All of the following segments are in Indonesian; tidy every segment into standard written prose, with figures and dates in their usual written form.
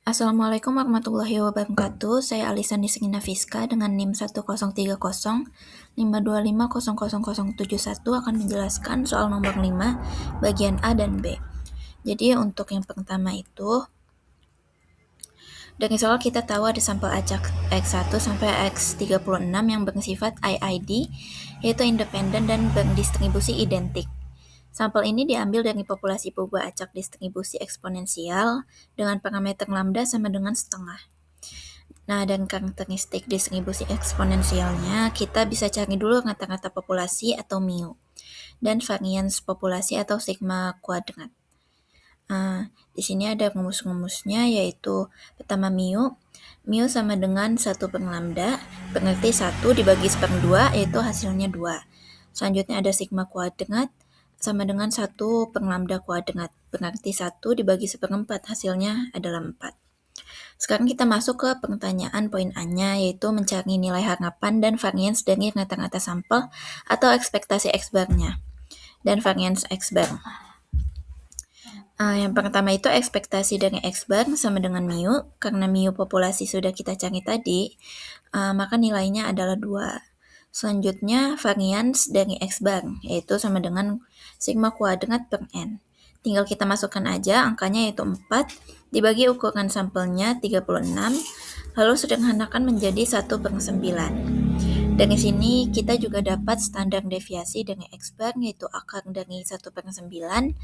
Assalamualaikum warahmatullahi wabarakatuh. Saya Alisan Nisrina Fiska dengan NIM 103052500071 akan menjelaskan soal nomor 5 bagian A dan B. Jadi untuk yang pertama itu, dari soal kita tahu ada sampel acak X1 sampai X36 yang bersifat IID, yaitu independen dan berdistribusi identik. Sampel ini diambil dari populasi purba acak distribusi eksponensial dengan parameter lambda sama dengan setengah. Nah, dan karakteristik distribusi eksponensialnya, kita bisa cari dulu rata-rata populasi atau mu, dan varians populasi atau sigma kuadrat. Di sini ada rumus-rumusnya, yaitu pertama mu sama dengan 1 per lambda, berarti 1 dibagi 1/2, yaitu hasilnya 2. Selanjutnya ada sigma kuadrat, sama dengan 1 per lambda kuadrat, berarti 1 dibagi 1/4, hasilnya adalah 4. Sekarang kita masuk ke pertanyaan poin A-nya, yaitu mencari nilai harapan dan varians dari rata-rata sampel atau ekspektasi X-bar-nya dan varians X-bar. Yang pertama itu ekspektasi dari X-bar sama dengan mu. Karena mu populasi sudah kita cari tadi, maka nilainya adalah 2. Selanjutnya varians dari X-bar, yaitu sama dengan sigma kuadrat per N. Tinggal kita masukkan aja angkanya, yaitu 4, dibagi ukuran sampelnya 36, lalu sederhanakan menjadi 1 per 9. Dari sini kita juga dapat standar deviasi dari X-bar, yaitu akar dari 1 per 9,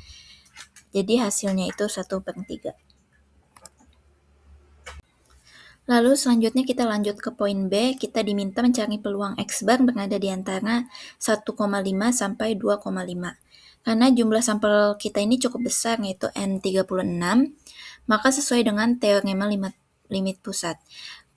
jadi hasilnya itu 1 per 3. Lalu selanjutnya kita lanjut ke poin B, kita diminta mencari peluang X-bar berada di antara 1,5 sampai 2,5. Karena jumlah sampel kita ini cukup besar, yaitu N36, maka sesuai dengan teorema limit pusat,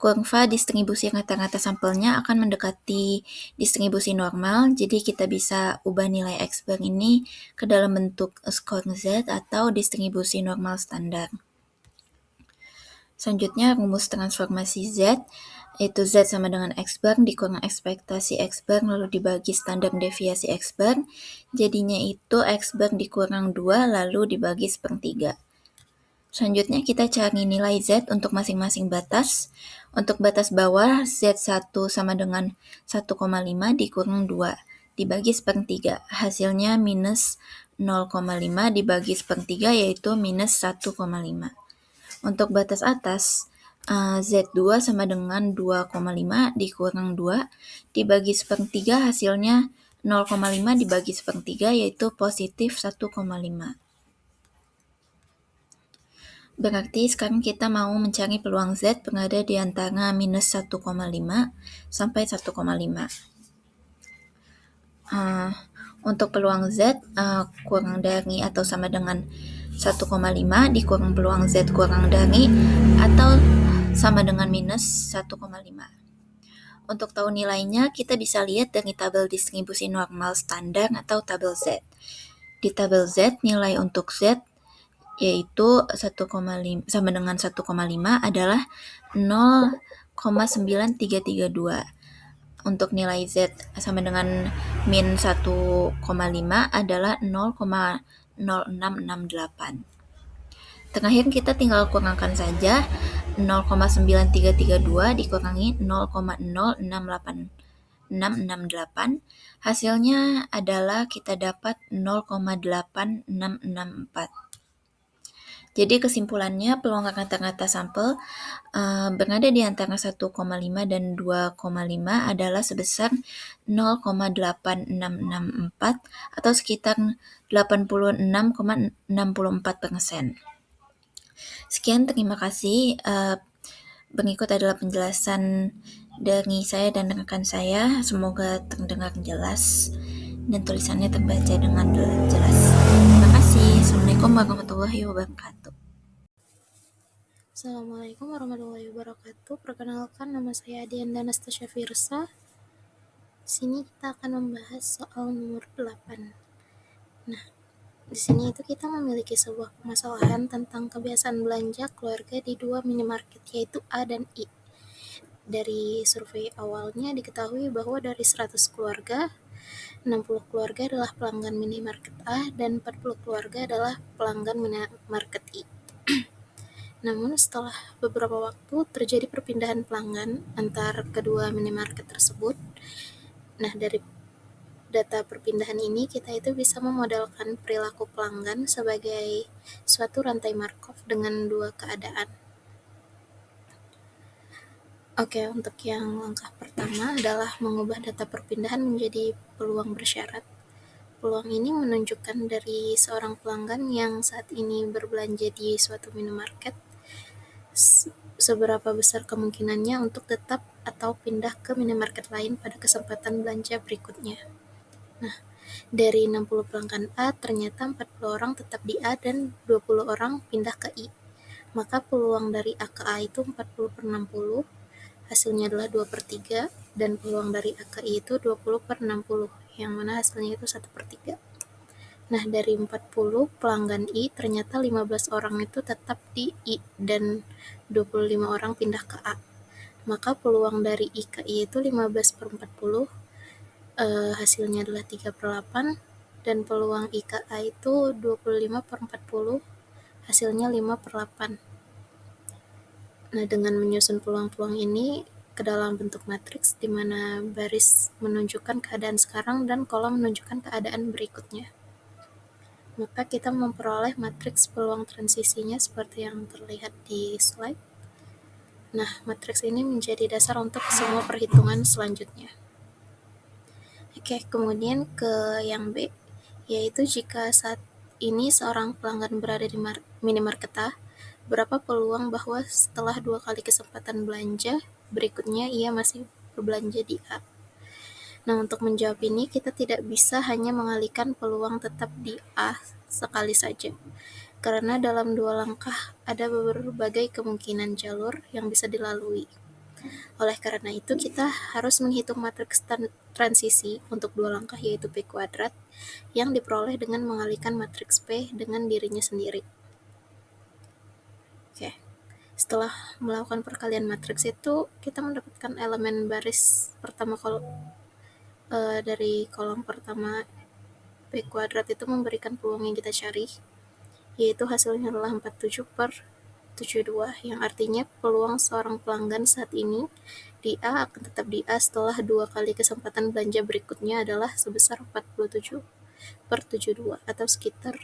kurva distribusi rata-rata sampelnya akan mendekati distribusi normal, jadi kita bisa ubah nilai X-bar ini ke dalam bentuk skor Z atau distribusi normal standar. Selanjutnya rumus transformasi Z, yaitu Z sama dengan X-bar dikurang ekspektasi X-bar lalu dibagi standar deviasi X-bar, jadinya itu X-bar dikurang 2 lalu dibagi 1/3. Selanjutnya kita cari nilai Z untuk masing-masing batas. Untuk batas bawah Z1 sama dengan 1,5 dikurang 2 dibagi 1/3, hasilnya minus 0,5 dibagi 1/3, yaitu minus 1,5. Untuk batas atas, Z2 sama dengan 2,5 dikurang 2 dibagi 1/3, hasilnya 0,5 dibagi 1/3, yaitu positif 1,5. Berarti sekarang kita mau mencari peluang Z berada di antara minus 1,5 sampai 1,5. Untuk peluang Z kurang dari atau sama dengan 1,5 dikurang peluang Z kurang dari atau sama dengan minus 1,5. Untuk tahu nilainya, kita bisa lihat dari tabel distribusi normal standar atau tabel Z. Di tabel Z, nilai untuk Z yaitu 1,5 sama dengan 1,5 adalah 0,9332. Untuk nilai Z sama dengan min 1,5 adalah 0,0668. Terakhir kita tinggal kurangkan saja, 0,9332 dikurangi 0,068. Hasilnya adalah kita dapat 0,8664. Jadi kesimpulannya, peluang rata-rata sampel berada di antara 1,5 dan 2,5 adalah sebesar 0,8664 atau sekitar 86,64%. Sekian, terima kasih. Berikut adalah penjelasan dari saya dan rekan saya. Semoga terdengar jelas dan tulisannya terbaca dengan jelas. Terima kasih. Assalamualaikum warahmatullahi wabarakatuh. Assalamualaikum warahmatullahi wabarakatuh. Perkenalkan, nama saya Adianda Anastasia Firsa. Di sini kita akan membahas soal nomor 8. Nah, di sini itu kita memiliki sebuah permasalahan tentang kebiasaan belanja keluarga di 2 minimarket, yaitu A dan I. Dari survei awalnya diketahui bahwa dari 100 keluarga, 60 keluarga adalah pelanggan minimarket A dan 40 keluarga adalah pelanggan minimarket I. Namun setelah beberapa waktu terjadi perpindahan pelanggan antar kedua minimarket tersebut. Nah, dari data perpindahan ini kita itu bisa memodelkan perilaku pelanggan sebagai suatu rantai Markov dengan dua keadaan. Oke, untuk yang langkah pertama adalah mengubah data perpindahan menjadi peluang bersyarat. Peluang ini menunjukkan dari seorang pelanggan yang saat ini berbelanja di suatu minimarket, seberapa besar kemungkinannya untuk tetap atau pindah ke minimarket lain pada kesempatan belanja berikutnya. Nah, dari 60 pelanggan A, ternyata 40 orang tetap di A dan 20 orang pindah ke I. Maka peluang dari A ke A itu 40/60, hasilnya adalah 2/3, dan peluang dari A ke I itu 20/60, yang mana hasilnya itu 1/3. Nah, dari 40 pelanggan I, ternyata 15 orang itu tetap di I dan 25 orang pindah ke A. Maka peluang dari I ke I itu 15/40, hasilnya adalah 3/8, dan peluang I ke A itu 25/40, hasilnya 5/8. Nah, dengan menyusun peluang-peluang ini ke dalam bentuk matriks, di mana baris menunjukkan keadaan sekarang dan kolom menunjukkan keadaan berikutnya, maka kita memperoleh matriks peluang transisinya seperti yang terlihat di slide. Nah, matriks ini menjadi dasar untuk semua perhitungan selanjutnya. Oke, kemudian ke yang B, yaitu jika saat ini seorang pelanggan berada di minimarket A, berapa peluang bahwa setelah 2 kali kesempatan belanja berikutnya ia masih berbelanja di A. Nah, untuk menjawab ini kita tidak bisa hanya mengalihkan peluang tetap di A sekali saja, karena dalam 2 langkah ada berbagai kemungkinan jalur yang bisa dilalui. Oleh karena itu, kita harus menghitung matriks transisi untuk 2 langkah, yaitu P kuadrat, yang diperoleh dengan mengalihkan matriks P dengan dirinya sendiri. Oke, setelah melakukan perkalian matriks itu, kita mendapatkan elemen baris pertama dari kolom pertama P kuadrat itu memberikan peluang yang kita cari, yaitu hasilnya adalah 47/72, yang artinya peluang seorang pelanggan saat ini di A akan tetap di A setelah 2 kali kesempatan belanja berikutnya adalah sebesar 47/72 atau sekitar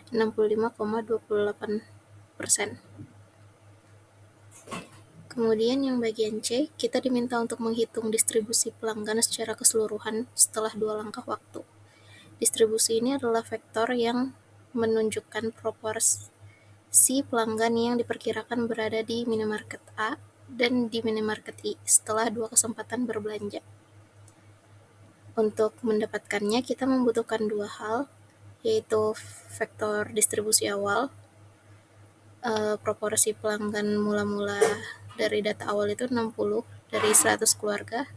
65,28%. Kemudian yang bagian C, kita diminta untuk menghitung distribusi pelanggan secara keseluruhan setelah 2 langkah waktu. Distribusi ini adalah vektor yang menunjukkan proporsi pelanggan yang diperkirakan berada di minimarket A dan di minimarket I setelah 2 kesempatan berbelanja. Untuk mendapatkannya, kita membutuhkan 2 hal, yaitu vektor distribusi awal, proporsi pelanggan mula-mula dari data awal itu 60 dari 100 keluarga,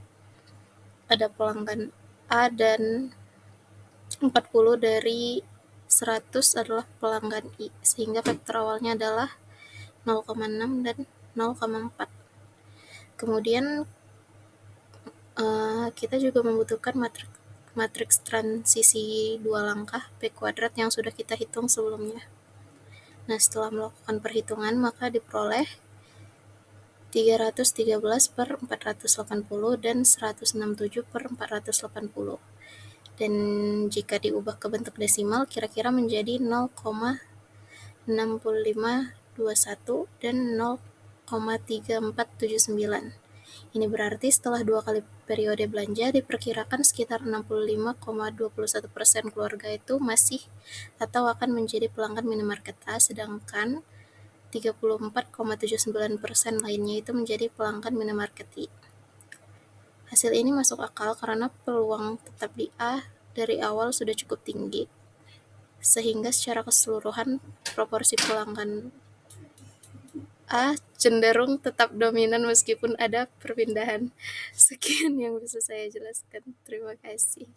ada pelanggan A, dan 40 dari 100 adalah pelanggan I, sehingga vektor awalnya adalah 0,6 dan 0,4. Kemudian kita juga membutuhkan matriks transisi 2 langkah P kuadrat yang sudah kita hitung sebelumnya. Nah, setelah melakukan perhitungan, maka diperoleh 313/480 dan 167/480. Dan jika diubah ke bentuk desimal, kira-kira menjadi 0,6521 dan 0,3479. Ini berarti setelah 2 kali periode belanja, diperkirakan sekitar 65,21% keluarga itu masih atau akan menjadi pelanggan minimarket A, sedangkan 34,79% lainnya itu menjadi pelanggan minimarket I. Hasil ini masuk akal karena peluang tetap di A dari awal sudah cukup tinggi, sehingga secara keseluruhan proporsi pelanggan A cenderung tetap dominan meskipun ada perpindahan. Sekian yang bisa saya jelaskan. Terima kasih.